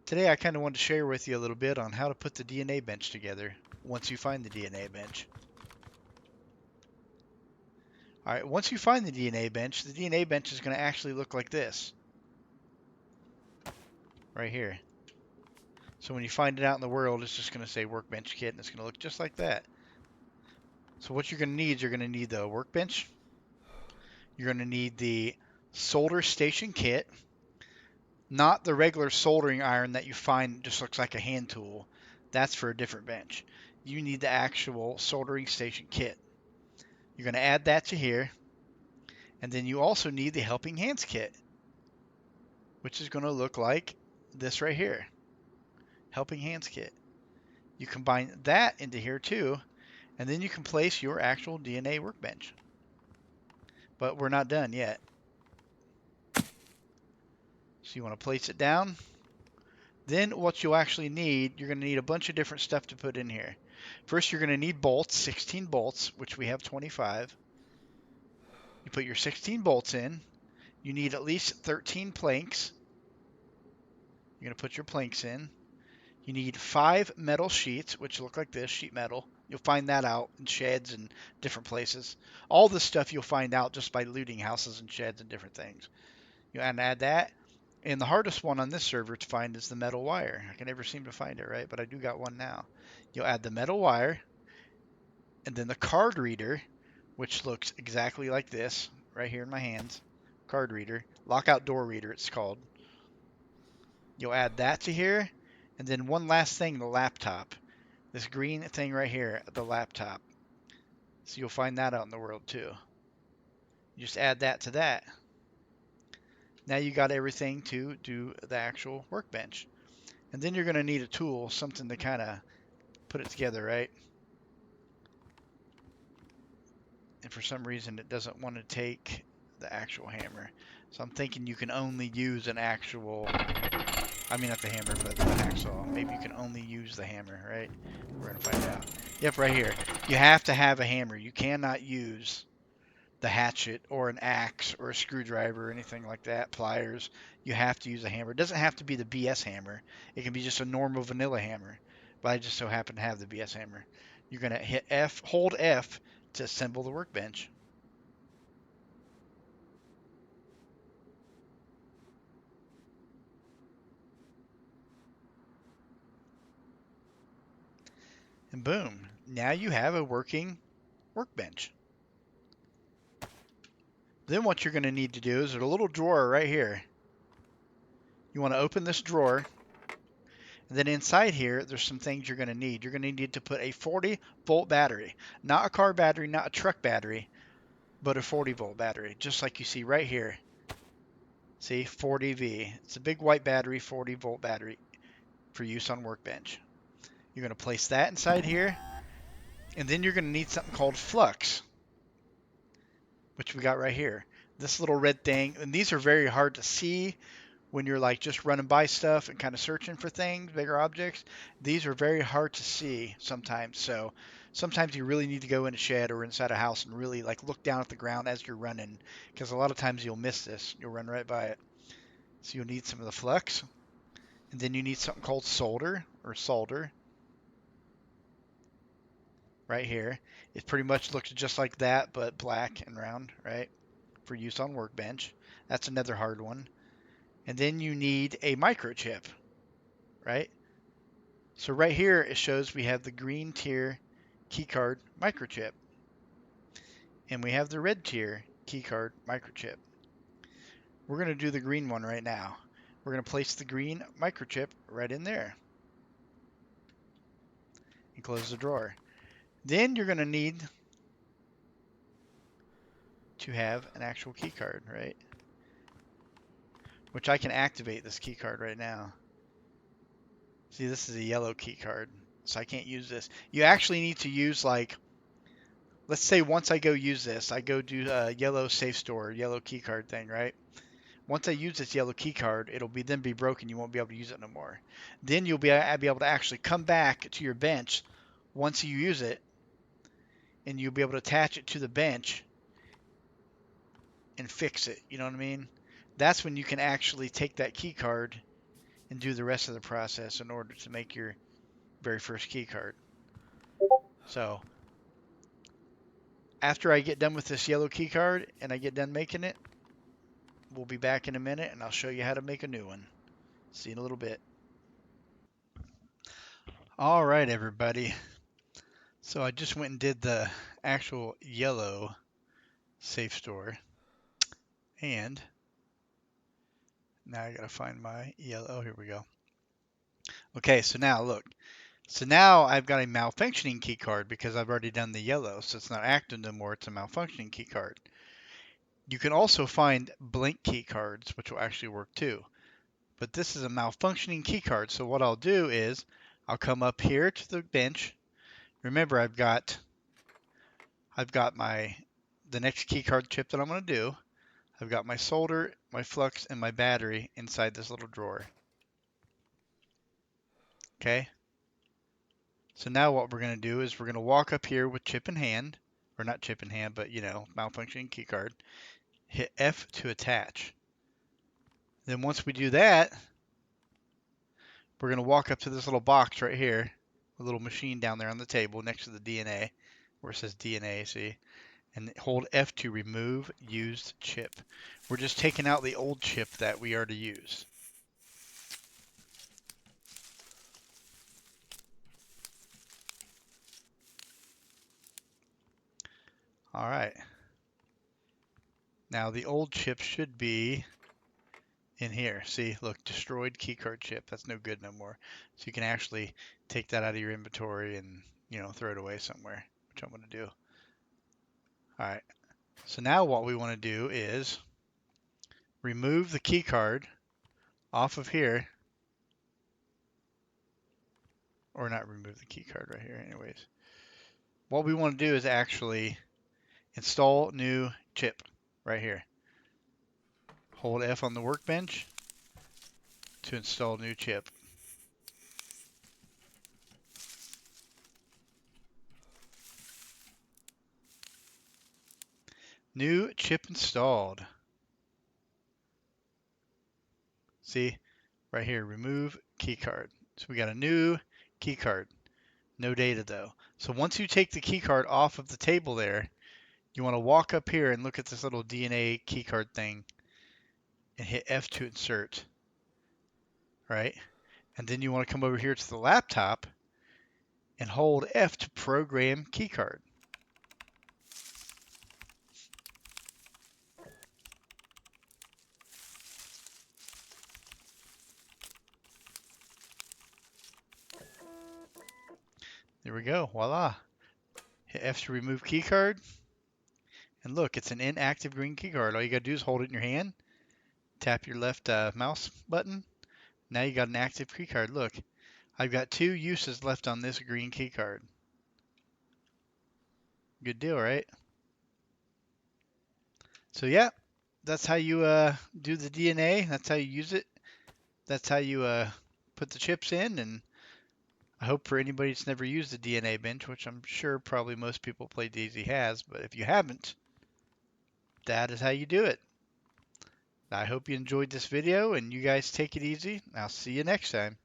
Today I kind of wanted to share with you a little bit on how to put the DNA bench together once you find the DNA bench. Alright, once you find the DNA bench is going to actually look like this. Right here. So when you find it out in the world, it's just going to say Workbench Kit, and it's going to look just like that. So what you're going to need, you're going to need the workbench. You're going to need the solder station kit. Not the regular soldering iron that you find just looks like a hand tool. That's for a different bench. You need the actual soldering station kit. You're going to add that to here. And then you also need the helping hands kit, which is going to look like this right here. Helping hands kit. You combine that into here too, and then you can place your actual DNA workbench. But we're not done yet. So you want to place it down. Then what you'll actually need, you're going to need a bunch of different stuff to put in here. First, you're going to need bolts, 16 bolts, which we have 25. You put your 16 bolts in. You need at least 13 planks. You're going to put your planks in. You need 5 metal sheets, which look like this, sheet metal. You'll find that out in sheds and different places. All this stuff you'll find out just by looting houses and sheds and different things. You add that. And the hardest one on this server to find is the metal wire. I can never seem to find it, right? But I do got one now. You'll add the metal wire, and then the card reader, which looks exactly like this, right here in my hands. Card reader. Lockout door reader, it's called. You'll add that to here. And then one last thing, the laptop. This green thing right here, the laptop. So you'll find that out in the world too. You just add that to that. Now you got everything to do the actual workbench. And then you're going to need a tool, something to kind of put it together, right? And for some reason it doesn't want to take the actual hammer. So I'm thinking you can only use an actual, I mean not the hammer, but the hacksaw. Maybe you can only use the hammer, right? We're going to find out. Yep, right here. You have to have a hammer. You cannot use the hatchet or an axe or a screwdriver or anything like that, pliers. You have to use a hammer. It doesn't have to be the BS hammer. It can be just a normal vanilla hammer. But I just so happen to have the BS hammer. You're going to hit F, hold F to assemble the workbench. And boom, now you have a working workbench. Then what you're going to need to do is there's a little drawer right here. You want to open this drawer. And then inside here, there's some things you're going to need. You're going to need to put a 40-volt battery. Not a car battery, not a truck battery, but a 40-volt battery, just like you see right here. See, 40V. It's a big white battery, 40-volt battery for use on workbench. You're going to place that inside here. And then you're going to need something called flux, which we got right here. This little red thing. And these are very hard to see when you're like just running by stuff and kind of searching for things, bigger objects. These are very hard to see sometimes. So sometimes you really need to go in a shed or inside a house and really like look down at the ground as you're running, because a lot of times you'll miss this. You'll run right by it. So you'll need some of the flux. And then you need something called solder or solder right here. It pretty much looks just like that, but black and round, right? For use on workbench. That's another hard one. And then you need a microchip, right? So right here it shows we have the green tier keycard microchip. And we have the red tier keycard microchip. We're going to do the green one right now. We're going to place the green microchip right in there. And close the drawer. Then you're going to need to have an actual keycard, right? Which I can activate this keycard right now. See, this is a yellow keycard, so I can't use this. You actually need to use, like, let's say once I go use this, I go do a yellow safe store, yellow keycard thing, right? Once I use this yellow keycard, it'll then be broken. You won't be able to use it no more. Then you'll be able to actually come back to your bench once you use it, and you'll be able to attach it to the bench and fix it. You know what I mean? That's when you can actually take that key card and do the rest of the process in order to make your very first key card. So after I get done with this yellow key card and I get done making it, we'll be back in a minute and I'll show you how to make a new one. See you in a little bit. All right, everybody. So I just went and did the actual yellow safe store, and now I gotta find my yellow. Oh, here we go. Okay, so now look. So now I've got a malfunctioning key card because I've already done the yellow, so it's not active no more. It's a malfunctioning key card. You can also find blank key cards, which will actually work too. But this is a malfunctioning key card, so what I'll do is I'll come up here to the bench. Remember, I've got the next key card chip that I'm going to do. I've got my solder, my flux, and my battery inside this little drawer. Okay? So now what we're going to do is we're going to walk up here with chip in hand, or not chip in hand, but malfunctioning key card. Hit F to attach. Then once we do that, we're going to walk up to this little box right here, a little machine down there on the table next to the DNA, where it says DNA, see? And hold F to remove used chip. We're just taking out the old chip that we already used. All right. Now the old chip should be in here. See, look, destroyed keycard chip. That's no good no more. So you can actually take that out of your inventory and, throw it away somewhere, which I'm going to do. All right. So now what we want to do is remove the keycard off of here, or not remove the keycard right here anyways. What we want to do is actually install new chip right here. Hold F on the workbench to install new chip. New chip installed. See, right here, remove keycard. So we got a new keycard. No data though. So once you take the keycard off of the table there, you want to walk up here and look at this little DNA keycard thing and hit F to insert. Right? And then you want to come over here to the laptop and hold F to program keycard. There we go. Voila. Hit F to remove keycard. And look, it's an inactive green keycard. All you got to do is hold it in your hand. Tap your left mouse button. Now you got an active keycard. Look, I've got 2 uses left on this green keycard. Good deal, right? So yeah, that's how you do the DNA. That's how you use it. That's how you put the chips in. And I hope for anybody that's never used the DNA bench, which I'm sure probably most people play Dayz has, but if you haven't, that is how you do it. I hope you enjoyed this video and you guys take it easy. I'll see you next time.